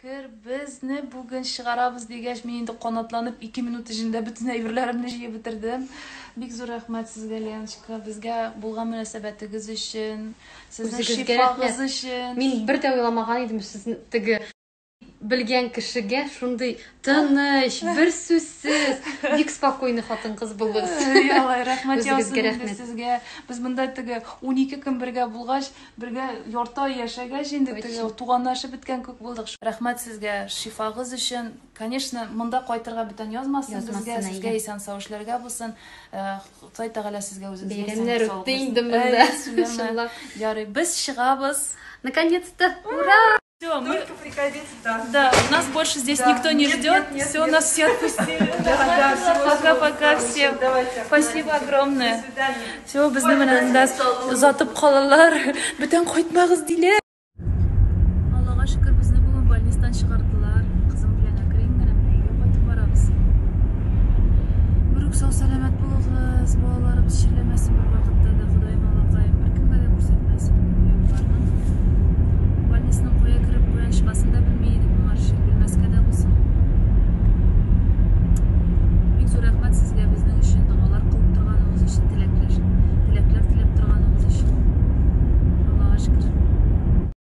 Bizni bugün çıkarabız degəş men indi qanatlanıp 2 minut içinde bütün əyrlərimni jeyib bitirdim. Bik zor rəhmət sizə Lenочка, bizə bulğan münasibətiniz üçün, sizin şifağınız üçün. Мен bir de uylamağan idim sizin tigi bilgen kişiге şunday tыныç, bir sözsüz, bik spokойный хатын kız buldunuz. Ялай, рәхмәт ясын инде сезгә. Biz монда тиге 12 көн бергә булгач, бергә ярты ай яшәгәч инде тиге туганлашып биткән күк булдык. Рәхмәт сезгә шифагыз өчен. Конечно, монда кайтырга бүтән язмасын безгә, сезгә исән сау-эшләргә булсын. Ходай Тәгалә сезгә үзегез бәйрәмнәр үтте инде монда. Иншаллах. Ярый, biz чыгабыз. Наконец-то! Ура! Все, мы... Только пригодится, да. Да, нас больше здесь никто не ждет. Все, нас все отпустили. Пока-пока всем. Спасибо огромное. До свидания. Все, безне менән дә озатып калалар. Бүтән кайтмагыз диләр. Аллага шөкер, безне бүген больницадан чыгардылар. Кызым белән әкрен генә өйгә кайтып барабыз. Бүрек сау сәламәт булыгыз. Балаларыбыз чирләмәсен бер вакытта да. Ходаем Аллакаем бер кемгә дә күрсәтмәсен. Юлларны